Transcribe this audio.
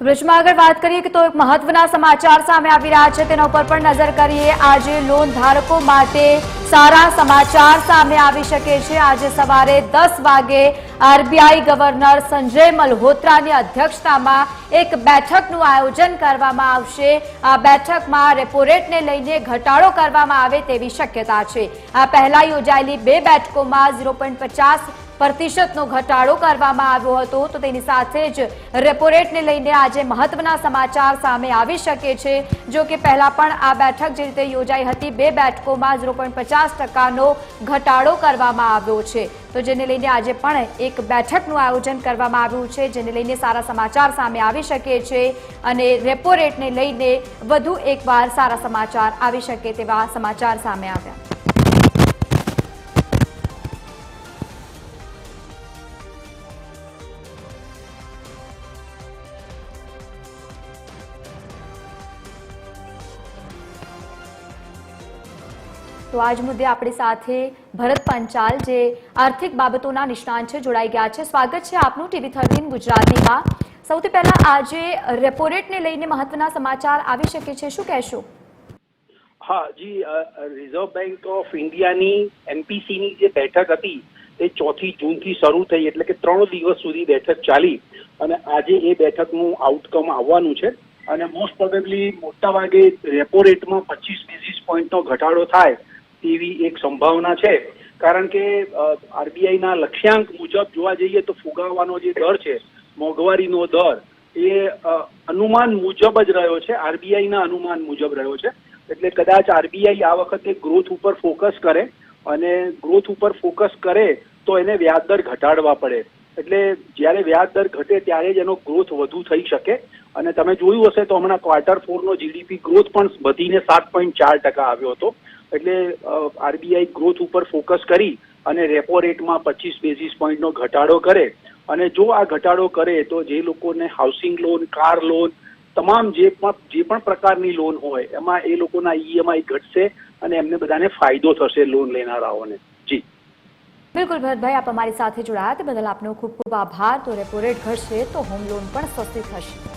ભરૂચમાં આગળ વાત કરીએ કે તો એક મહત્વના સમાચાર સામે આવી રહ્યા છે, તેના ઉપર પણ નજર કરીએ। આજે લોન ધારકો માટે સારા સમાચાર સામે આવી શકે છે। આજે સવારે 10 વાગે આરબીઆઈ ગવર્નર સંજય મલ્હોત્રાની અધ્યક્ષતામાં એક બેઠકનું આયોજન કરવામાં આવશે। આ બેઠકમાં રેપો રેટને લઈને ઘટાડો કરવામાં આવે તેવી શક્યતા છે। આ પહેલા યોજાયેલી બે બેઠકોમાં 0.50% ઘટાડો કરવામાં આવ્યો હતો, તો તેની સાથે જ રેપો રેટને લઈને આજે મહત્વના સમાચાર સામે આવી શકે છે। જો કે પહેલા પણ આ બેઠક જે રીતે યોજાઈ હતી, બે બેઠકોમાં 0.50%નો ઘટાડો કરવામાં આવ્યો છે, તો જેને લઈને આજે પણ એક બેઠકનું આયોજન કરવામાં આવ્યું છે, જેને લઈને સારા સમાચાર સામે આવી શકે છે અને રેપો રેટને લઈને વધુ એકવાર સારા સમાચાર આવી શકે તેવા સમાચાર સામે આવ્યા। તો આજ મુદ્દે આપણી સાથે ભરત પંચાલ જે આર્થિક બાબતોના નિષ્ણાંત છે જોડાઈ ગયા છે। સ્વાગત છે આપનું ટીવી 13 ગુજરાતીમાં। સૌથી પહેલા આજે રેપો રેટને લઈને મહત્વના સમાચાર આવી શકે છે, શું કહેશો? હા જી, રિઝર્વ બેંક ઓફ ઇન્ડિયાની એમપીસીની જે બેઠક હતી એ 4 જૂનથી શરૂ થઈ, એટલે કે 3 દિવસ સુધી બેઠક ચાલી અને આજે એ બેઠકનું આઉટકમ આવવાનું છે અને મોસ્ટ પ્રોબેબલી મોટાભાગે રેપો રેટમાં 25 બેઝિસ પોઈન્ટનો ઘટાડો થાય તેવી એક સંભાવના છે, કારણ કે આરબીઆઈના લક્ષ્યાંક મુજબ જોવા જઈએ તો ફુગાવાનો જે દર છે, મોંઘવારીનો દર, એ અનુમાન મુજબ જ રહ્યો છે, આરબીઆઈના અનુમાન મુજબ રહ્યો છે। એટલે કદાચ આરબીઆઈ આ વખતે ગ્રોથ ઉપર ફોકસ કરે અને ગ્રોથ ઉપર ફોકસ કરે તો એને વ્યાજદર ઘટાડવા પડે, એટલે જ્યારે વ્યાજદર ઘટે ત્યારે જ એનો ગ્રોથ વધુ થઈ શકે। અને તમે જોયું હશે તો હમણાં Q4નો જીડીપી ગ્રોથ પણ વધીને 7.4% આવ્યો હતો, એટલે આરબીઆઈ ગ્રોથ ઉપર ફોકસ કરી અને રેપો રેટમાં 25 બેઝિસ પોઈન્ટનો ઘટાડો કરે અને જો આ ઘટાડો કરે તો જે લોકોને હાઉસિંગ લોન, કાર લોન, તમામ જે પણ પ્રકારની લોન હોય એમાં એ લોકોના ઈએમઆઈ ઘટશે અને એમને બધાને ફાયદો થશે લોન લેનારાઓને। જી બિલકુલ ભરતભાઈ, આપ અમારી સાથે જોડાયા તે બદલ આપનો ખૂબ ખૂબ આભાર। તો રેપો રેટ ઘટશે તો હોમ લોન પણ સસ્તી થશે।